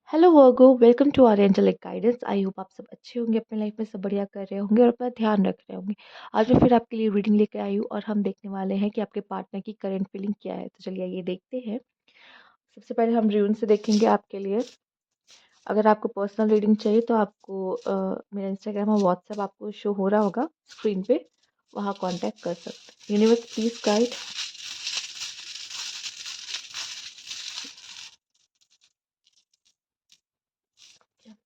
Hello Virgo, welcome to our angelic guidance. I hope आप सब अच्छे होंगे, अपने लाइफ में सब बढ़िया कर रहे होंगे और अपना ध्यान रख रहे होंगे। आज मैं फिर आपके लिए रीडिंग लेकर आई हूँ और हम देखने वाले हैं कि आपके पार्टनर की करंट फीलिंग क्या है। तो चलिए ये देखते हैं। सबसे पहले हम ड्यून से देखेंगे आपके लिए। अगर आपको पर्सनल रीडिंग चाहिए तो आपको मेरा इंस्टाग्राम और व्हाट्सएप आपको शो हो रहा होगा स्क्रीन पे, वहाँ कॉन्टैक्ट कर सकते हैं। Universe please guide.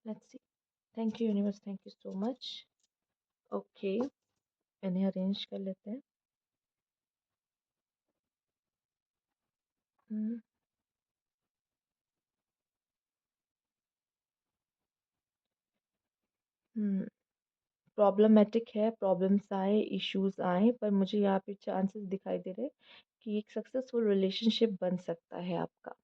Let's see. Thank you universe, thank you so much. Okay, इन्हें अरेंज कर लेते हैं। हम्म हम्म प्रॉब्लमेटिक है, प्रॉब्लम्स आए, इश्यूज आए, पर मुझे यहाँ पे चांसेस दिखाई दे रहे हैं कि एक सक्सेसफुल रिलेशनशिप बन सकता है आपका।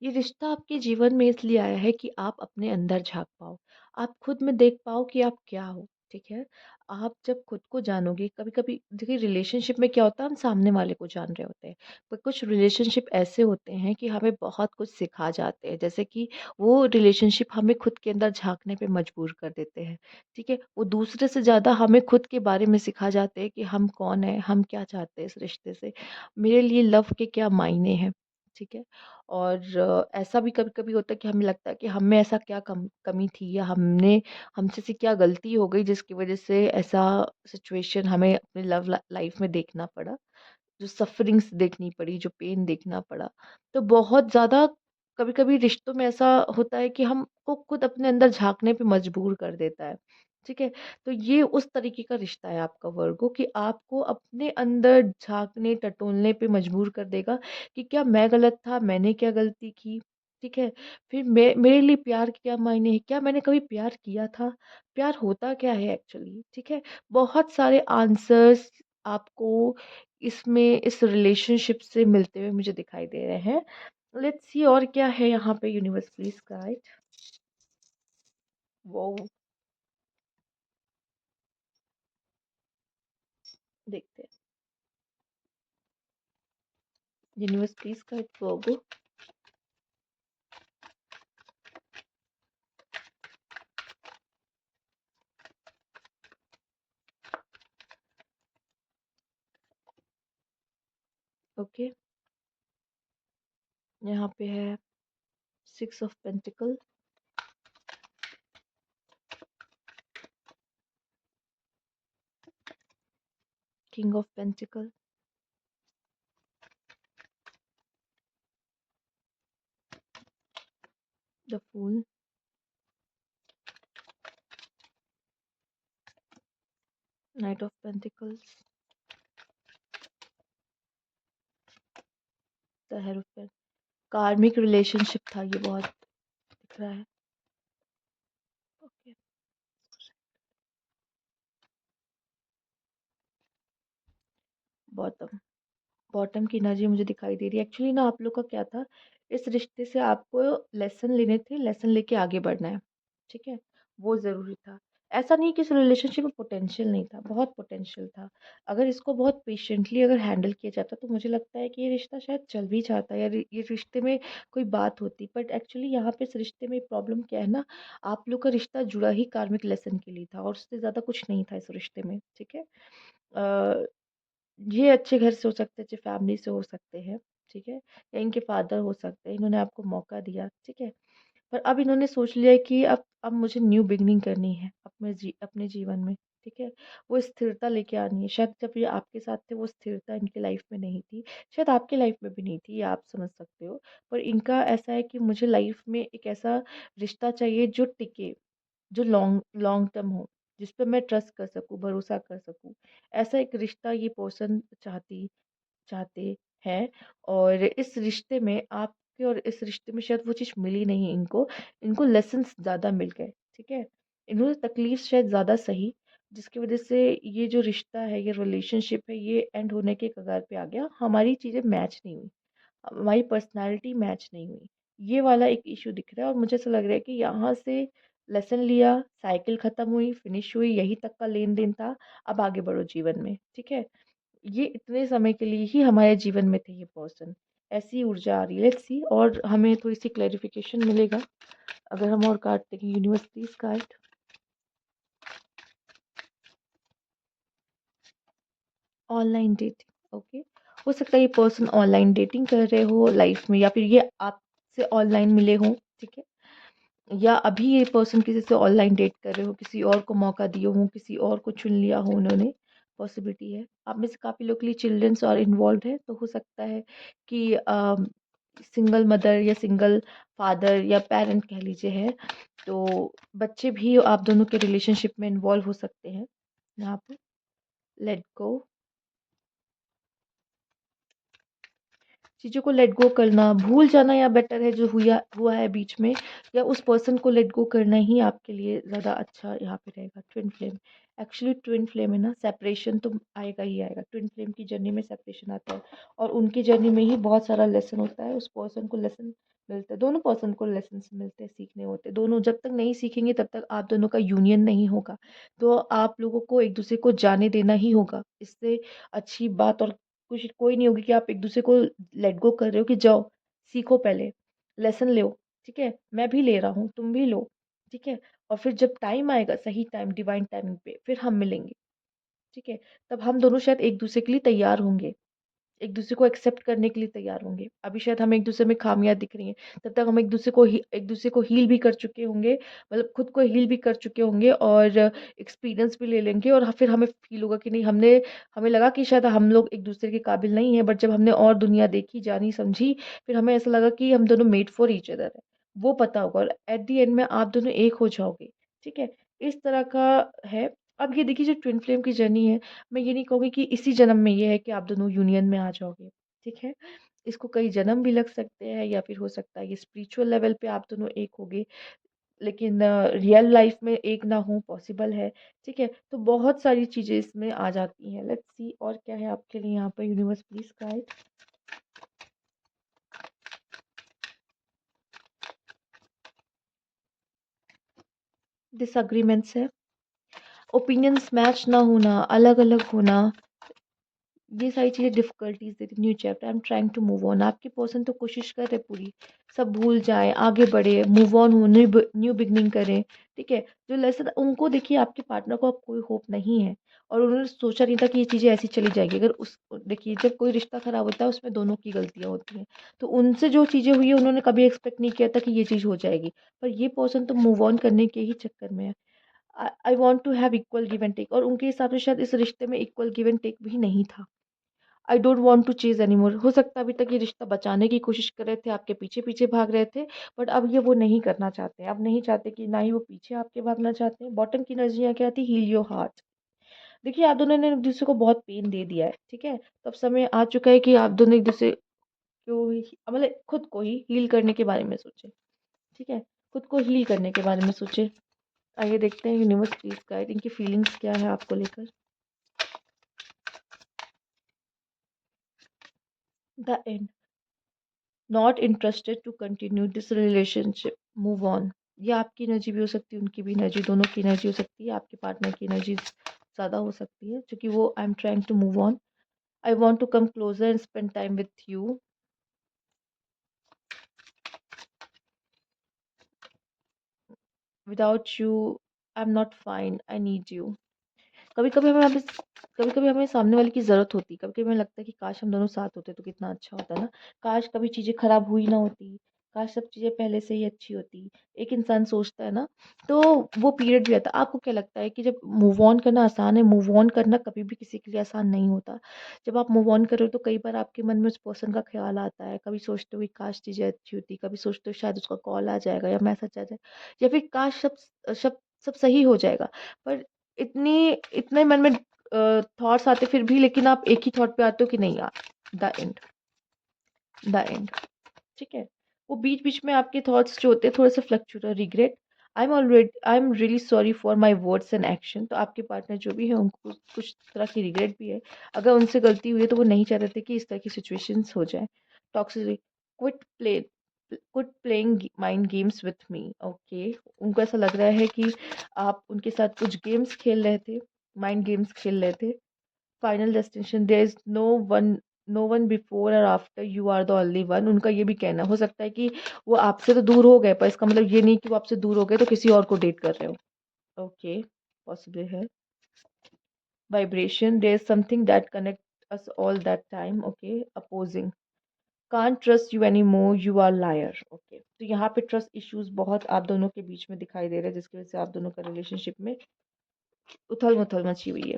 ये रिश्ता आपके जीवन में इसलिए आया है कि आप अपने अंदर झाँक पाओ, आप खुद में देख पाओ कि आप क्या हो। ठीक है, आप जब खुद को जानोगे, कभी कभी देखिए रिलेशनशिप में क्या होता है, हम सामने वाले को जान रहे होते हैं, पर कुछ रिलेशनशिप ऐसे होते हैं कि हमें बहुत कुछ सिखा जाते हैं। जैसे कि वो रिलेशनशिप हमें खुद के अंदर झांकने पे मजबूर कर देते हैं। ठीक है, वो दूसरे से ज़्यादा हमें खुद के बारे में सिखा जाते हैं कि हम कौन है, हम क्या चाहते हैं इस रिश्ते से, मेरे लिए लव के क्या मायने हैं। ठीक है, और ऐसा भी कभी-कभी होता है कि हमें लगता है कि हम में ऐसा क्या कमी थी, या हमने हमसे से क्या गलती हो गई जिसकी वजह से ऐसा सिचुएशन हमें अपने लव लाइफ में देखना पड़ा, जो सफरिंग्स देखनी पड़ी, जो पेन देखना पड़ा। तो बहुत ज़्यादा कभी-कभी रिश्तों में ऐसा होता है कि हमको खुद अपने अंदर झाँकने पे मजबूर कर देता है। ठीक है? तो ये उस तरीके का रिश्ता है आपका वर्गो, कि आपको अपने अंदर झाँकने, टटोलने पे मजबूर कर देगा कि क्या मैं गलत था? मैंने क्या गलती की? ठीक है? फिर मेरे लिए प्यार के क्या मायने हैं? क्या मैंने कभी प्यार किया था? प्यार होता क्या है एक्चुअली? ठीक है? बहुत सारे आंसर्स आपको इसमें इस रिलेशनशिप से मिलते हुए मुझे दिखाई दे रहे हैं। लेट्स सी और क्या है यहाँ पे। Universe please guide. वो देखते हैं। यूनिवर्स प्लीज गाइड वो। ओके, यहाँ पे है six of pentacle, king of pentacle, the fool, knight of pentacles, the hierophant. Karmic relationship था ये, बहुत दिख रहा है। Okay, bottom. बॉटम की एनर्जी मुझे दिखाई दे रही है। एक्चुअली ना आप लोग का क्या था, इस रिश्ते से आपको लेसन लेने थे, लेसन लेके आगे बढ़ना है। ठीक है, वो ज़रूरी था। ऐसा नहीं कि इस रिलेशनशिप में पोटेंशियल नहीं था, बहुत पोटेंशियल था। अगर इसको बहुत पेशेंटली अगर हैंडल किया जाता तो मुझे लगता है कि ये रिश्ता शायद चल भी जाता, या ये रिश्ते में कोई बात होती। बट एक्चुअली यहाँ पे इस रिश्ते में प्रॉब्लम क्या है ना, आप लोग का रिश्ता जुड़ा ही कार्मिक लेसन के लिए था और उससे ज़्यादा कुछ नहीं था इस रिश्ते में। ठीक है, ये अच्छे घर से हो सकते हैं, अच्छे फैमिली से हो सकते हैं। ठीक है, या इनके फादर हो सकते हैं, इन्होंने आपको मौका दिया। ठीक है, पर अब इन्होंने सोच लिया है कि अब मुझे न्यू बिगनिंग करनी है अपने जीवन में। ठीक है, वो स्थिरता लेके आनी है। शायद जब ये आपके साथ थे वो स्थिरता इनके लाइफ में नहीं थी, शायद आपके लाइफ में भी नहीं थी, ये आप समझ सकते हो। पर इनका ऐसा है कि मुझे लाइफ में एक ऐसा रिश्ता चाहिए जो टिके, जो लॉन्ग लॉन्ग टर्म हो, जिस पे मैं ट्रस्ट कर सकूँ, भरोसा कर सकूँ। ऐसा एक रिश्ता ये पर्सन चाहते हैं। और इस रिश्ते में आपके और इस रिश्ते में शायद वो चीज़ मिली नहीं इनको। इनको लेसन्स ज़्यादा मिल गए। ठीक है, इन्होंने तकलीफ शायद ज़्यादा सही, जिसकी वजह से ये जो रिश्ता है, ये रिलेशनशिप है, ये एंड होने के कगार पे आ गया। हमारी चीज़ें मैच नहीं हुई, हमारी पर्सनैलिटी मैच नहीं हुई, ये वाला एक इशू दिख रहा है। और मुझे ऐसा लग रहा है कि यहाँ से लेसन लिया, साइकिल ख़त्म हुई, फिनिश हुई, यहीं तक का लेन देन था। अब आगे बढ़ो जीवन में। ठीक है, ये इतने समय के लिए ही हमारे जीवन में थे ये पर्सन। ऐसी ऊर्जा आ रही है, लेट्स सी। और हमें थोड़ी सी क्लैरिफिकेशन मिलेगा अगर हम और कार्ड देखें। Universe please card. Online dating, okay. हो सकता है ये पर्सन ऑनलाइन डेटिंग कर रहे हो लाइफ में, या फिर ये आपसे ऑनलाइन मिले हो, ठीक है। या अभी ये पर्सन किसी से ऑनलाइन डेट कर रहे हो, किसी और को मौका दिए हो, किसी और को चुन लिया हो उन्होंने। पॉसिबिलिटी है आप में से काफ़ी लोग के लिए चिल्ड्रंस और इन्वॉल्व है, तो हो सकता है कि सिंगल मदर या सिंगल फादर या पेरेंट कह लीजिए है, तो बच्चे भी आप दोनों के रिलेशनशिप में इन्वॉल्व हो सकते हैं यहाँ पर। Let go. चीज़ों को लेट गो करना, भूल जाना या बेटर है जो हुआ हुआ है बीच में, या उस पर्सन को लेट गो करना ही आपके लिए ज़्यादा अच्छा यहाँ पे रहेगा। Twin flame, actually twin flame है ना, सेपरेशन तो आएगा ही आएगा। ट्विन फ्लेम की जर्नी में सेपरेशन आता है, और उनकी जर्नी में ही बहुत सारा लेसन होता है। उस पर्सन को लेसन मिलता है, दोनों पर्सन को लेसन मिलते हैं, सीखने होते हैं। दोनों जब तक नहीं सीखेंगे तब तक आप दोनों का यूनियन नहीं होगा। तो आप लोगों को एक दूसरे को जाने देना ही होगा। इससे अच्छी बात और कुछ कोई नहीं होगी कि आप एक दूसरे को लेट गो कर रहे हो कि जाओ सीखो पहले, लेसन लो, ठीक है, मैं भी ले रहा हूँ तुम भी लो, ठीक है। और फिर जब टाइम आएगा, सही टाइम, डिवाइन टाइमिंग पे फिर हम मिलेंगे, ठीक है। तब हम दोनों शायद एक दूसरे के लिए तैयार होंगे, एक दूसरे को एक्सेप्ट करने के लिए तैयार होंगे। अभी शायद हमें एक दूसरे में खामियां दिख रही हैं, तब तक हम एक दूसरे को हील भी कर चुके होंगे, मतलब खुद को हील भी कर चुके होंगे, और एक्सपीरियंस भी ले लेंगे। और फिर हमें फील होगा कि नहीं, हमने हमें लगा कि शायद हम लोग एक दूसरे के काबिल नहीं है, बट जब हमने और दुनिया देखी, जानी, समझी, फिर हमें ऐसा लगा कि हम दोनों मेड फॉर ईच अदर है। वो पता होगा, और एट द एंड में आप दोनों एक हो जाओगे, ठीक है। इस तरह का है। अब ये देखिए, जो ट्विन फ्लेम की जर्नी है, मैं ये नहीं कहूँगी कि इसी जन्म में ये है कि आप दोनों यूनियन में आ जाओगे, ठीक है। इसको कई जन्म भी लग सकते हैं, या फिर हो सकता है ये स्पिरिचुअल लेवल पे आप दोनों एक होगे, लेकिन रियल लाइफ में एक ना हो, पॉसिबल है, ठीक है। तो बहुत सारी चीजें इसमें आ जाती हैं। लेट्स सी और क्या है आपके लिए यहाँ पर। Universe please guide. डिसएग्रीमेंट्स है, ओपिनियंस मैच ना होना, अलग अलग होना, ये सारी चीज़ें डिफ़िकल्टीज़ देती। New chapter, I am trying to move on. आपकी पर्सन तो कोशिश कर रहे पूरी, सब भूल जाएँ, आगे बढ़े, मूव ऑन हो, न्यू बिगिनिंग करें, ठीक है। जो लेसन उनको देखिए, आपके पार्टनर को अब कोई होप नहीं है, और उन्होंने सोचा नहीं था कि ये चीज़ें ऐसी चली जाएगी। अगर उस देखिए, जब कोई रिश्ता ख़राब होता है उसमें दोनों की गलतियाँ होती हैं। तो उनसे जो चीज़ें हुई हैं, उन्होंने कभी एक्सपेक्ट नहीं किया था कि ये चीज़ हो जाएगी। पर ये पर्सन तो मूव ऑन करने के ही चक्कर में है। I want to have equal give and take, और उनके हिसाब से शायद इस रिश्ते में इक्वल गिव एंड टेक भी नहीं था। I don't want to chase anymore. हो सकता है अभी तक ये रिश्ता बचाने की कोशिश कर रहे थे, आपके पीछे-पीछे भाग रहे थे, बट अब ये वो नहीं करना चाहते हैं। अब नहीं चाहते, कि ना ही वो पीछे आपके भागना चाहते हैं। बॉटम की एनर्जी यहाँ क्या आती है? Heal your heart. देखिए, आप दोनों ने एक-दूसरे को बहुत पेन दे दिया है, ठीक है? तो अब समय आ चुका है कि आप दोनों एक-दूसरे को मतलब खुद को ही हील करने के बारे में सोचें, ठीक है? खुद को हील करने के बारे में सोचें। आइए देखते हैं यूनिवर्स प्लीज़ गाइड, इनकी फीलिंग्स क्या है आपको लेकर। The end, not interested to continue this relationship, move on. ये आपकी एनर्जी भी हो सकती है, उनकी भी एनर्जी, दोनों की एनर्जी हो सकती है, आपके पार्टनर की एनर्जी ज़्यादा हो सकती है, क्योंकि वो I am trying to move on, I want to come closer and spend time with you, without you I am not fine, I need you. कभी कभी हमें सामने वाले की ज़रूरत होती है। कभी कभी हमें लगता है कि काश हम दोनों साथ होते तो कितना अच्छा होता ना। काश कभी चीज़ें खराब हुई ना होती, काश सब चीज़ें पहले से ही अच्छी होती। एक इंसान सोचता है ना, तो वो पीरियड भी आता है। आपको क्या लगता है कि जब मूव ऑन करना आसान है? मूव ऑन करना कभी भी किसी के लिए आसान नहीं होता। जब आप मूव ऑन कर रहे हो तो कई बार आपके मन में उस पर्सन का ख्याल आता है। कभी सोचते हो कि काश चीज़ें अच्छी होती, कभी सोचते हो शायद उसका कॉल आ जाएगा या मैसेज आ जाए, या फिर काश सब सब सब सही हो जाएगा। पर इतनी इतने मन में थॉट्स आते फिर भी, लेकिन आप एक ही थॉट पे आते हो कि नहीं यार, द एंड, द एंड, ठीक है। वो बीच बीच में आपके थॉट्स जो होते हैं थोड़े से fluctuate, regret, I am really sorry for my words and action. तो आपके पार्टनर जो भी है उनको कुछ तरह की रिग्रेट भी है। अगर उनसे गलती हुई है तो वो नहीं चाहते थे कि इस तरह की सिचुएशंस हो जाए। Toxicity, quit play quit playing mind games with me, okay. उनको ऐसा लग रहा है कि आप उनके साथ कुछ गेम्स खेल रहे थे, माइंड गेम्स खेल रहे थे। Final destination, there is no one no one before और after, you are the only one. उनका ये भी कहना हो सकता है कि वो आपसे तो दूर हो गए, पर इसका मतलब ये नहीं कि वो आपसे दूर हो गए तो किसी और को डेट कर रहे हो। ओके, पॉसिबल है। Vibration, there is something that connect us all that time. Okay, opposing, can't trust you any more, you are liar. Okay, तो यहाँ पे ट्रस्ट इश्यूज बहुत आप दोनों के बीच में दिखाई दे रहे हैं, जिसकी वजह से आप दोनों का रिलेशनशिप में उथल मुथल मची हुई है।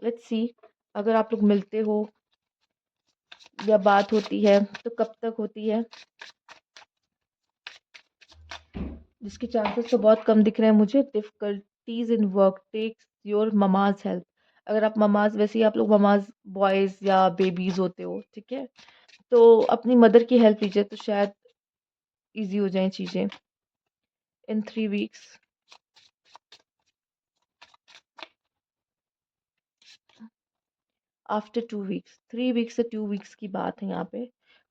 लेट्स सी, अगर आप लोग मिलते हो या बात होती है तो कब तक होती है, जिसके चांसेस तो बहुत कम दिख रहे हैं मुझे। Difficulties in work, takes your mama's help. अगर आप ममाज, वैसे ही आप लोग ममाज बॉयज या बेबीज होते हो, ठीक है, तो अपनी मदर की हेल्प लीजिए तो शायद इजी हो जाए चीज़ें। इन 3 वीक्स, आफ्टर 2 वीक्स, 3 वीक्स से 2 वीक्स की बात है यहाँ पे।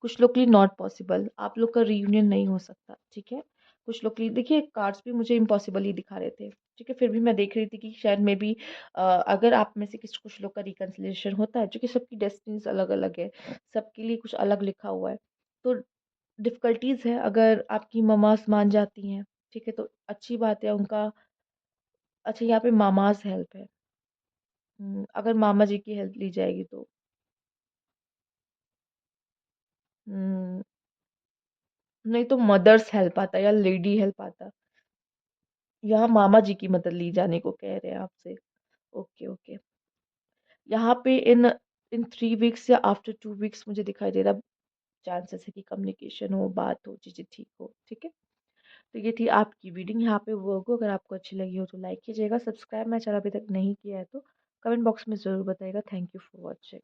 कुछ लोग के लिए नॉट पॉसिबल, आप लोग का रीयूनियन नहीं हो सकता, ठीक है। कुछ लोग के लिए देखिए, कार्ड्स भी मुझे इम्पॉसिबल ही दिखा रहे थे, ठीक है, फिर भी मैं देख रही थी कि शायद मे बी अगर आप में से किसी कुछ लोग का रिकन्सिलेशन होता है, क्योंकि सबकी डेस्टिनीज अलग अलग है, सबके लिए कुछ अलग लिखा हुआ है। तो डिफ़िकल्टीज़ है, अगर आपकी ममास मान जाती हैं, ठीक है, तो अच्छी बात है उनका। अच्छा, यहाँ पे मामाज़ हेल्प है। अगर मामा जी की हेल्प ली जाएगी तो हुँ, नहीं तो मदर्स हेल्प आता या लेडी हेल्प आता। यहाँ मामा जी की मदद ली जाने को कह रहे हैं आपसे। Okay, okay. यहाँ पे इन इन 3 वीक्स या आफ्टर 2 वीक्स मुझे दिखाई दे रहा है चांसेस है कि कम्युनिकेशन हो, बात हो, चीज़ें ठीक हो, ठीक है? तो ये थी आपकी रीडिंग, यहाँ पे वर्क हो। अगर आपको अच्छी लगी हो तो लाइक कीजिएगा, सब्सक्राइब मेरा चैनल अभी तक नहीं किया है तो कमेंट बॉक्स में ज़रूर बताइएगा। Thank you for watching.